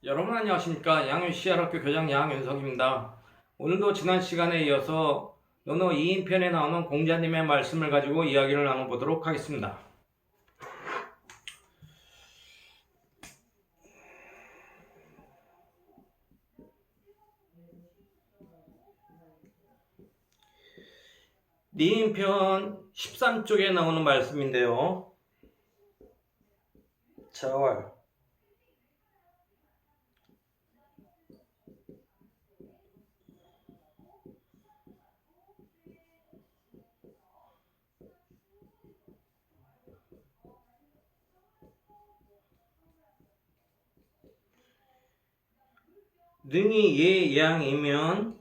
여러분 안녕하십니까. 양윤시아학교 교장 양윤석입니다. 오늘도 지난 시간에 이어서 논어 2인편에 나오는 공자님의 말씀을 가지고 이야기를 나눠보도록 하겠습니다. 니인편 13쪽에 나오는 말씀인데요. 자왈 능이 예양이면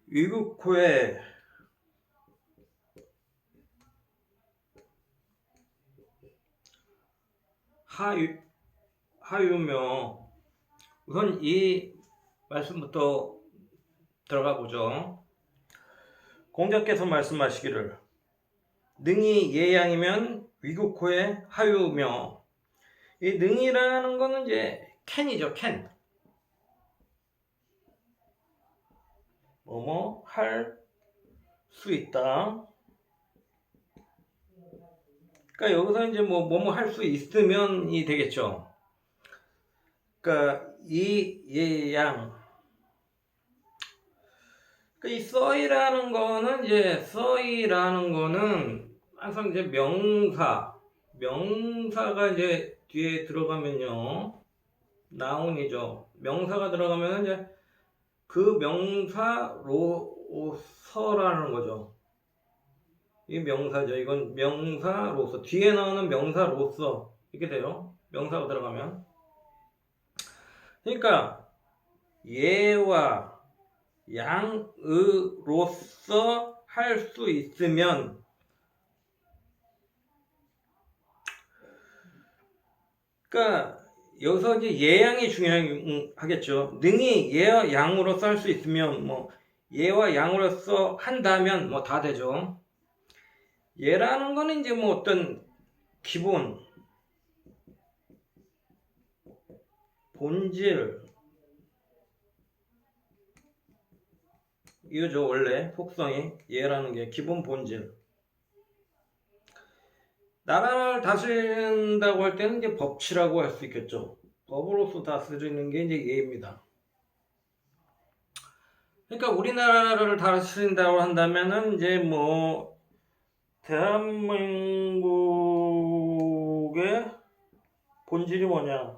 위국호에 하유며 우선 이 말씀부터 들어가 보죠. 공자께서 말씀하시기를 능이 예양이면 위국호에 하유며, 이 능이라는 거는 이제 캔이죠. 캔. 뭐뭐 할 수 있다. 그러니까 여기서 이제 뭐뭐 할 수 있으면이 되겠죠. 그러니까 이 예양. 이 써이라는 거는 항상 이제 명사가 이제 뒤에 들어가면요, 나운이죠. 명사가 들어가면 이제 그 명사로서라는 거죠. 이 명사죠. 이건 명사로서, 뒤에 나오는 명사로서 이렇게 돼요. 명사가 들어가면. 그러니까 예와 양으로서 할 수 있으면, 그러니까 여기서 이제 예양이 중요하겠죠. 능이 예와 양으로서 할 수 있으면, 예와 양으로서 한다면 다 되죠. 예라는 거는 이제 어떤 기본, 본질, 이거죠. 원래 속성이 예라는 게 기본 본질. 나라를 다스린다고 할 때는 이제 법치라고 할 수 있겠죠. 법으로서 다스리는 게 이제 예입니다. 그러니까 우리나라를 다스린다고 한다면은 이제 대한민국의 본질이 뭐냐?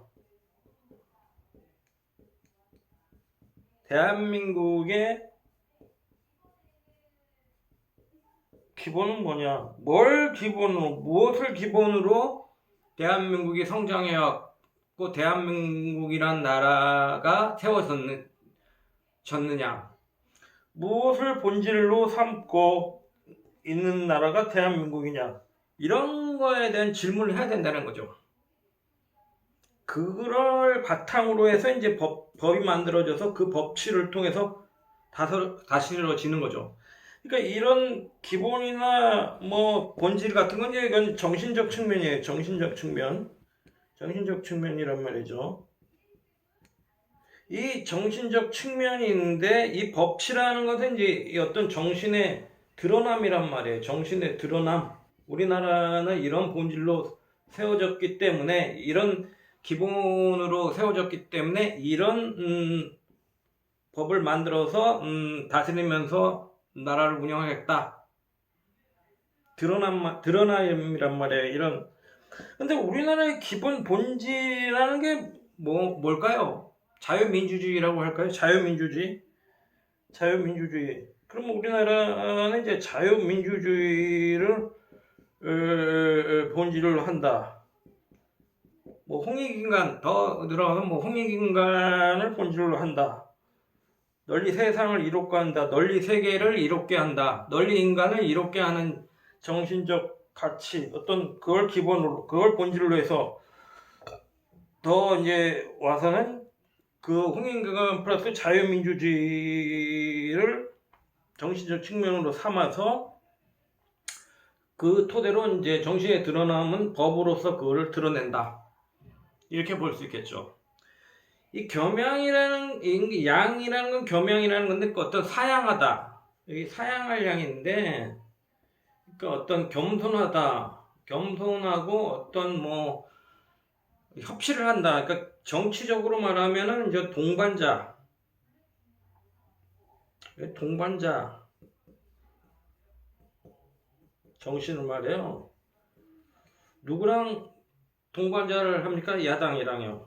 대한민국의 기본은 뭐냐? 무엇을 기본으로 대한민국이 성장해왔고 대한민국이란 나라가 세워졌느냐? 무엇을 본질로 삼고 있는 나라가 대한민국이냐? 이런 거에 대한 질문을 해야 된다는 거죠. 그걸 바탕으로 해서 이제 법이 만들어져서 그 법치를 통해서 다스려지는 거죠. 그러니까 이런 기본이나 본질 같은 건 이건 정신적 측면이에요. 정신적 측면이란 말이죠. 이 정신적 측면이 있는데, 이 법치라는 것은 이제 어떤 정신의 드러남이란 말이에요. 정신의 드러남. 우리나라는 이런 본질로 세워졌기 때문에, 이런 기본으로 세워졌기 때문에 이런 법을 만들어서 다스리면서 나라를 운영하겠다. 드러남이란 말이에요. 근데 우리나라의 기본 본질이라는 게 뭘까요? 자유민주주의라고 할까요? 자유민주주의. 그럼 우리나라는 이제 자유민주주의를 본질로 한다. 홍익인간, 더 들어가서 홍익인간을 본질로 한다. 널리 세상을 이롭게 한다. 널리 세계를 이롭게 한다. 널리 인간을 이롭게 하는 정신적 가치, 그걸 기본으로, 그걸 본질로 해서 더 이제 와서는 그 홍익인간 플러스 자유민주주의를 정신적 측면으로 삼아서 그 토대로 이제 정신에 드러남은 법으로서 그거를 드러낸다. 이렇게 볼 수 있겠죠. 이 겸양이라는, 이 양이라는 건 겸양이라는 건데 어떤 사양하다. 여기 사양할 양인데, 그러니까 어떤 겸손하다. 겸손하고 어떤 뭐 협치를 한다. 그러니까 정치적으로 말하면은 이제 동반자 정신을 말해요. 누구랑 동반자를 합니까? 야당이랑요.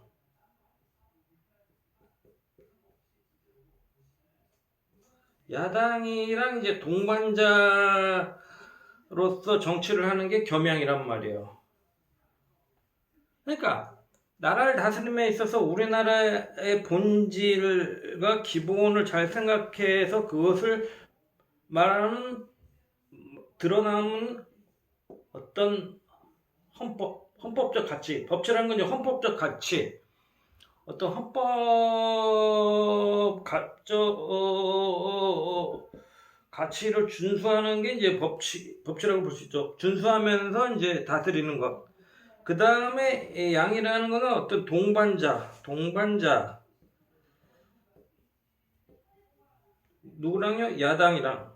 야당이랑 이제 동반자로서 정치를 하는 게 겸양이란 말이에요. 그러니까 나라를 다스림에 있어서 우리나라의 본질과 기본을 잘 생각해서 그것을 말하는 드러나는 어떤 헌법적 가치, 법치라는 건 이제 헌법적 가치, 어떤 가치를 준수하는 게 이제 법치라고 볼 수 있죠. 준수하면서 이제 다스리는 것. 그 다음에 양이라는 거는 어떤 동반자. 누구랑요? 야당이랑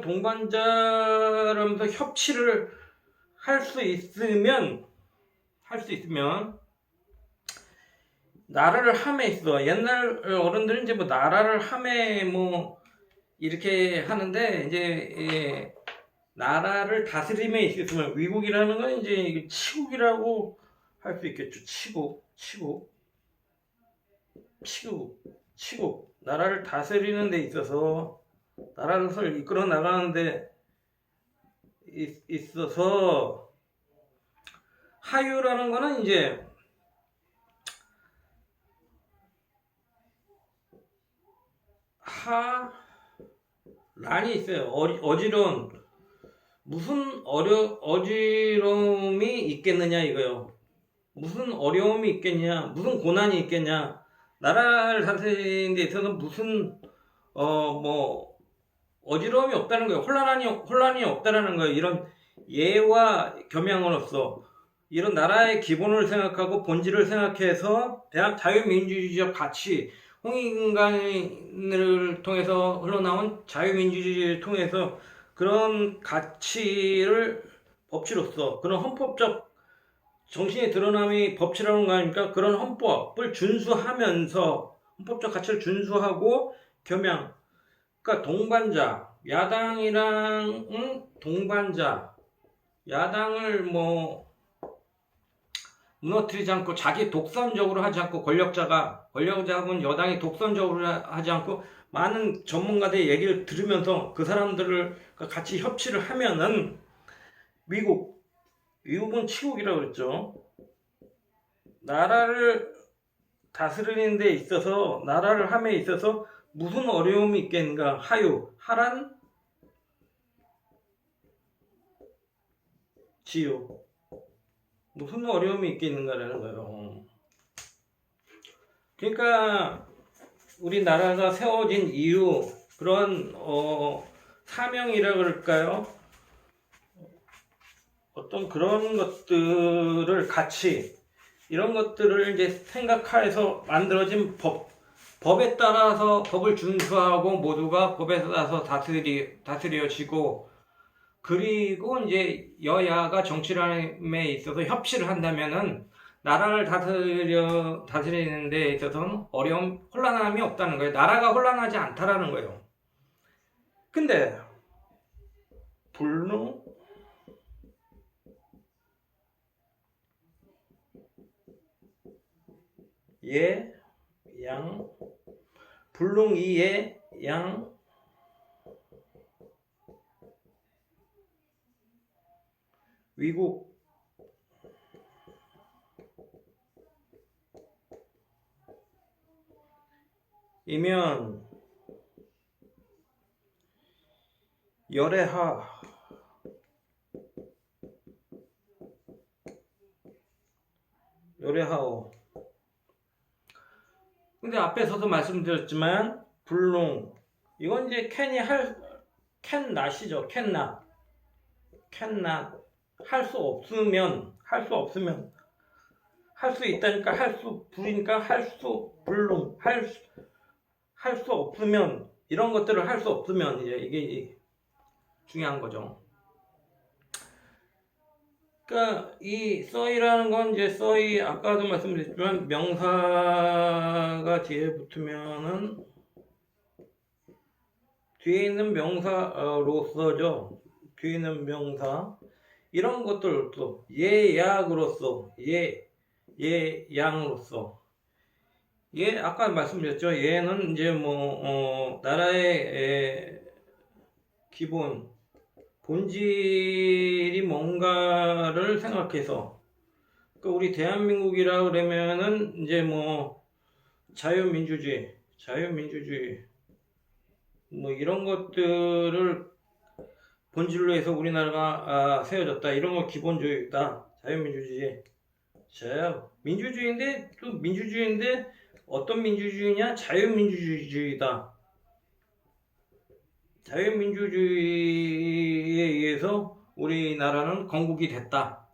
동반자라면서 협치를 할 수 있으면 나라를 함에 있어. 옛날 어른들은 이제 뭐 나라를 함에 뭐 이렇게 하는데 이제 나라를 다스림에 있으면 위국이라는 건 이제 치국이라고 할 수 있겠죠. 치국. 나라를 다스리는 데 있어서 나라를 이끌어 나가는 데 있어서 하유라는 거는 이제 란이 있어요. 어지러운 무슨 어지러움이 있겠느냐 이거요. 무슨 어려움이 있겠냐, 무슨 고난이 있겠냐. 나라를 다스리는 데 있어서 무슨 뭐 어지러움이 없다는 거예요. 혼란이 없다라는 거예요. 이런 예와 겸양으로서 이런 나라의 기본을 생각하고 본질을 생각해서 자유민주주의적 가치, 홍익인간을 통해서 흘러나온 자유민주주의를 통해서 그런 가치를 법치로서 그런 헌법적 정신의 드러남이 법치라는 거 아닙니까? 그런 헌법을 준수하면서 헌법적 가치를 준수하고 겸양. 그러니까 동반자, 야당이랑 동반자, 야당을 뭐 무너뜨리지 않고 자기 독선적으로 하지 않고 권력자분 여당이 독선적으로 하지 않고 많은 전문가들의 얘기를 들으면서 그 사람들을 같이 협치를 하면은 미국은 치국이라고 그랬죠. 나라를 다스리는 데 있어서 나라를 함에 있어서 무슨 어려움이 있겠는가? 하란 지요. 무슨 어려움이 있겠는가라는 거예요. 그러니까 우리나라가 세워진 이유, 그런 사명이라 그럴까요? 어떤 그런 것들을 같이 이런 것들을 이제 생각해서 만들어진 법에 따라서 법을 준수하고 모두가 법에 따라서 다스려지고, 그리고 이제 여야가 정치란에 있어서 협치를 한다면은 나라를 다스리는 데 있어서는 혼란함이 없다는 거예요. 나라가 혼란하지 않다라는 거예요. 근데 불능 양 불능이의 양 위국 이면 열애하오. 근데 앞에서도 말씀드렸지만 불능, 이건 이제 캔낫이죠. 캔낫. 할 수 없으면, 할 수 있다니까 불이니까 할 수 없으면, 이런 것들을 할 수 없으면, 이제 이게 중요한 거죠. 그러니까 이 써이라는 건 이제 써이, 아까도 말씀드렸지만 명사가 뒤에 붙으면은 뒤에 있는 명사로서죠. 뒤에 있는 명사 이런 것들도 예약으로서 양으로서 아까 말씀드렸죠. 얘는 이제 나라의 기본 본질이 뭔가를 생각해서 우리 대한민국이라 그러면은 이제 자유민주주의 이런 것들을 본질로 해서 우리나라가 세워졌다. 이런 거 기본주의다. 민주주의인데 또 민주주의인데 어떤 민주주의냐? 자유민주주의다. 자유민주주의에 의해서 우리나라는 건국이 됐다.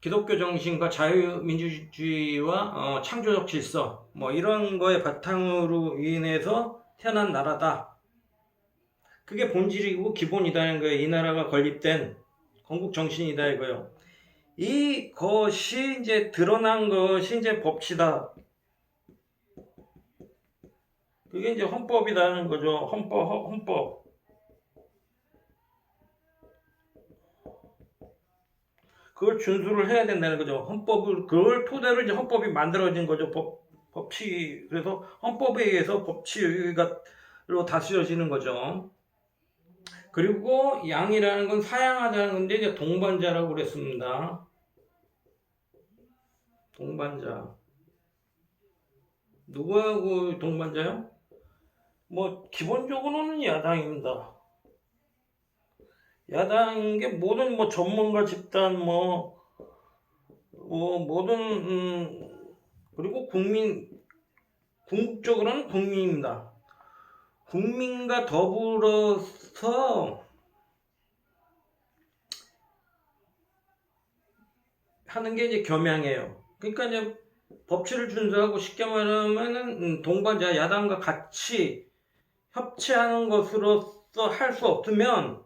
기독교 정신과 자유민주주의와 창조적 질서 이런 거에 바탕으로 인해서 태어난 나라다. 그게 본질이고 기본이다는 거예요. 이 나라가 건립된 건국 정신이다 이거예요. 이것이 이제 드러난 것이 이제 법치다. 그게 이제 헌법이라는 거죠. 헌법. 그걸 준수를 해야 된다는 거죠. 그걸 토대로 이제 헌법이 만들어진 거죠. 법치. 그래서 헌법에 의해서 법치로 다스려지는 거죠. 그리고 양이라는 건 사양하자는 건데 이제 동반자라고 그랬습니다. 동반자. 누구하고 동반자요? 기본적으로는 야당입니다. 야당인 게 모든 전문가 집단 모든 그리고 궁극적으로는 국민입니다. 국민과 더불어서 하는 게 이제 겸양이에요. 그러니까 이제 법치를 준수하고 쉽게 말하면은 동반자 야당과 같이 협치하는 것으로서 할 수 없으면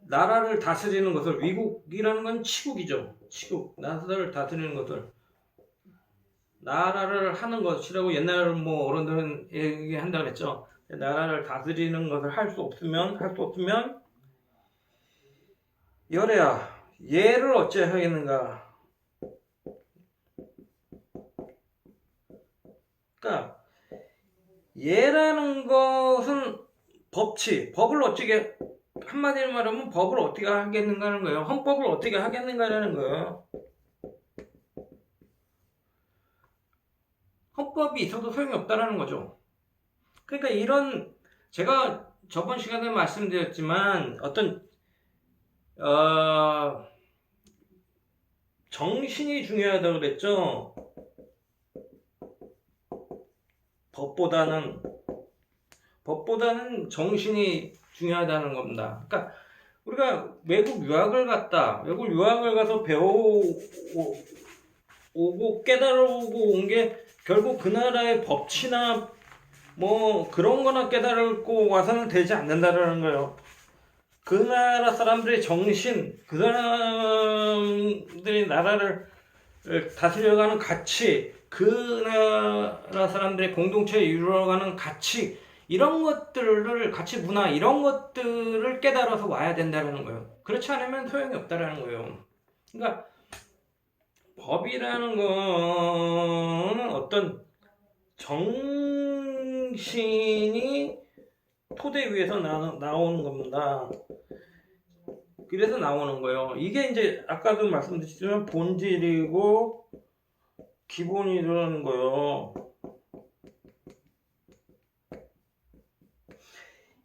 나라를 다스리는 것을 위국이라는 건 치국이죠. 나라를 다스리는 것을 나라를 하는 것이라고 옛날 어른들은 얘기한다 그랬죠. 나라를 다스리는 것을 할 수 없으면 열애야 얘를 어째 하겠는가. 그러니까 얘라는 것은 법을 어떻게 한마디로 말하면 법을 어떻게 하겠는가 하는 거예요. 헌법을 어떻게 하겠는가라는 거예요. 헌법이 있어도 소용이 없다라는 거죠. 그러니까 제가 저번 시간에 말씀드렸지만 어떤 정신이 중요하다고 그랬죠. 법보다는 정신이 중요하다는 겁니다. 그러니까 우리가 외국 유학을 가서 배워오고 깨달아오고 온 게 결국 그 나라의 법치나 그런 거나 깨달고 와서는 되지 않는다라는 거예요. 그 나라 사람들의 정신, 그 사람들이 나라를 다스려가는 가치, 그 나라 사람들의 공동체에 이루어가는 가치, 이런 것들을, 가치 문화, 이런 것들을 깨달아서 와야 된다는 거예요. 그렇지 않으면 소용이 없다는 거예요. 그러니까 법이라는 거는 어떤 정신이 토대 위에서 나오는 겁니다. 그래서 나오는 거예요. 이게 이제 아까도 말씀드렸지만 본질이고 기본이라는 거예요.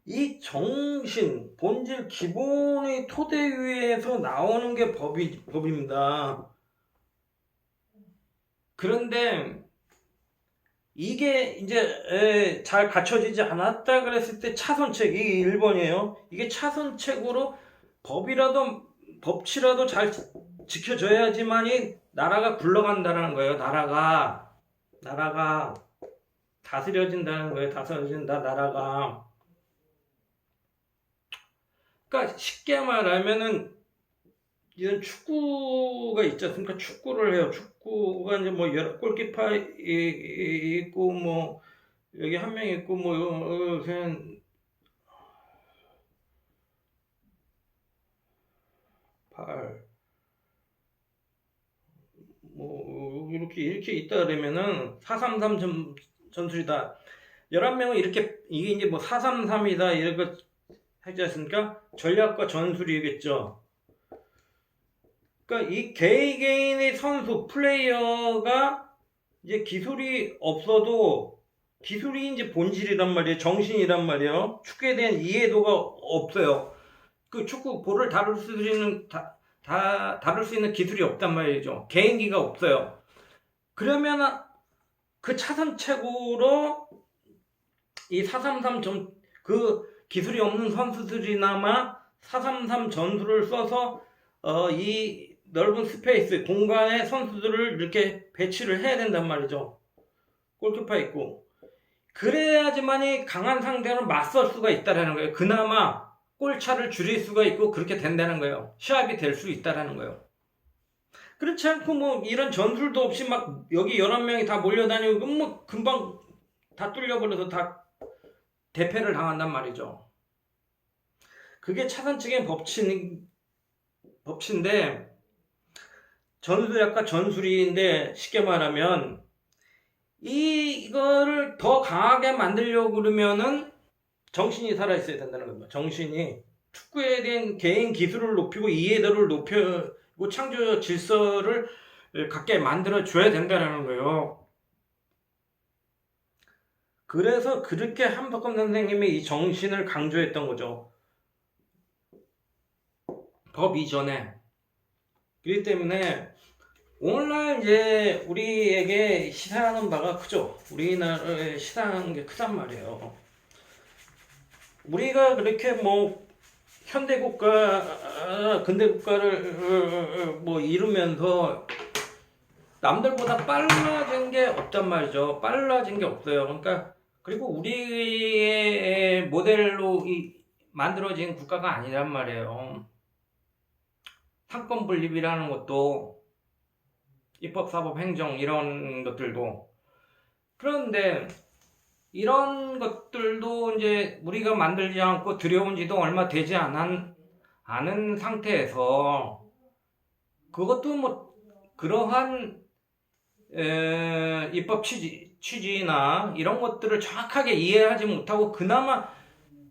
이 정신, 본질, 기본의 토대 위에서 나오는 게 법입니다. 그런데 이게 이제 잘 갖춰지지 않았다 그랬을 때 차선책, 이게 1번이에요. 이게 차선책으로 법치라도 잘 지켜져야지만이 나라가 굴러간다는 거예요. 나라가 다스려진다는 거예요. 다스려진다, 나라가. 그러니까 쉽게 말하면은 이런 축구가 있지 않습니까? 축구를 해요. 축구가 이제 뭐 여러 골키퍼 있고 뭐 여기 한 명 있고 뭐 그냥 팔 뭐 이렇게 있다 그러면은 433 전술이다. 11명은 이렇게 이게 이제 뭐 433이다 이렇게 하지 않습니까? 전략과 전술이겠죠. 그러니까 이 개인의 선수 플레이어가 이제 기술이 없어도 기술이 이제 본질이란 말이에요. 정신이란 말이에요. 축구에 대한 이해도가 없어요. 그 축구 볼을 다룰 수 있는 다룰 수 있는 기술이 없단 말이죠. 개인기가 없어요. 그러면 그 차선책으로 이 433 그 기술이 없는 선수들이나마 433 전술을 써서 이 넓은 스페이스 공간에 선수들을 이렇게 배치를 해야 된단 말이죠. 골키퍼 있고 그래야지만이 강한 상대로 맞설 수가 있다라는 거예요. 그나마 골차를 줄일 수가 있고 그렇게 된다는 거예요. 시합이 될 수 있다라는 거예요. 그렇지 않고 뭐 이런 전술도 없이 막 여기 11명이 다 몰려다니고 그럼 뭐 금방 다 뚫려버려서 다 대패를 당한단 말이죠. 그게 차선책의 법치인데 전술약과 전술인데 쉽게 말하면 이거를 더 강하게 만들려고 그러면은 정신이 살아있어야 된다는 겁니다. 정신이 축구에 대한 개인 기술을 높이고 이해도를 높이고 창조 질서를 갖게 만들어줘야 된다는 거예요. 그래서 그렇게 한박검 선생님이 이 정신을 강조했던 거죠. 법 이전에. 그렇기 때문에 오늘날 이제 우리에게 시사하는 바가 크죠. 우리나라에 시사하는 게 크단 말이에요. 우리가 그렇게 뭐 현대국가, 근대국가를 뭐 이루면서 남들보다 빨라진 게 없단 말이죠. 빨라진 게 없어요. 그러니까 그리고 우리의 모델로 만들어진 국가가 아니란 말이에요. 상권 분립이라는 것도 입법, 사법, 행정 이런 것들도 그런데 이런 것들도 이제 우리가 만들지 않고 들여온 지도 얼마 되지 않은 상태에서 그것도 뭐 그러한 입법 취지나 이런 것들을 정확하게 이해하지 못하고 그나마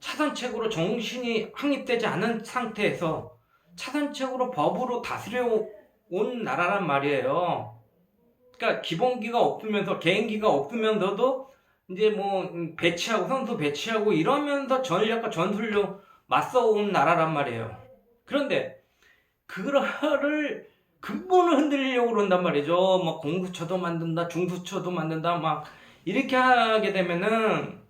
차선책으로 정신이 확립되지 않은 상태에서 차선책으로 법으로 다스려 온 나라란 말이에요. 그러니까 기본기가 없으면서 개인기가 없으면서도 이제 뭐 선수 배치하고 이러면서 전략과 전술로 맞서온 나라란 말이에요. 그런데 그거를 근본을 흔들려고 그런단 말이죠. 막 공수처도 만든다, 중수처도 만든다, 막 이렇게 하게 되면은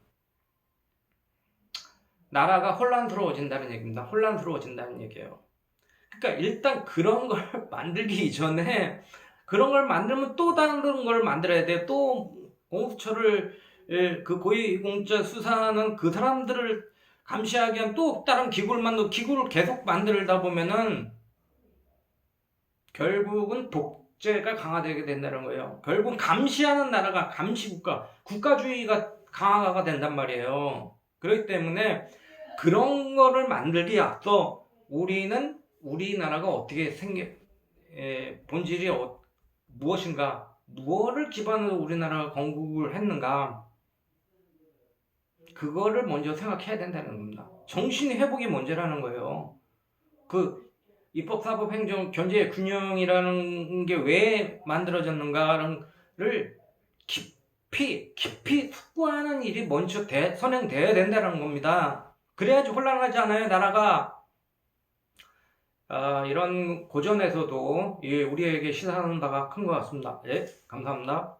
나라가 혼란스러워진다는 얘기입니다. 혼란스러워진다는 얘기예요. 그러니까 일단 그런 걸 만들기 이전에 그런 걸 만들면 또 다른 걸 만들어야 돼. 또 공수처를 그 고위공직자 수사하는 그 사람들을 감시하기 위한 또 다른 기구를 계속 만들다 보면은 결국은 독재가 강화되게 된다는 거예요. 결국 감시하는 나라가 감시국가, 국가주의가 강화가 된단 말이에요. 그렇기 때문에 그런 거를 만들기 앞서 우리나라가 어떻게 본질이 무엇인가, 무엇을 기반으로 우리나라가 건국을 했는가, 그거를 먼저 생각해야 된다는 겁니다. 정신 회복이 먼저라는 거예요. 그 입법, 사법, 행정, 견제, 균형이라는 게 왜 만들어졌는가를 깊이 숙고하는 일이 먼저 선행돼야 된다는 겁니다. 그래야지 혼란하지 않아요, 나라가. 이런 고전에서도 우리에게 시사하는 바가 큰 것 같습니다. 예, 감사합니다.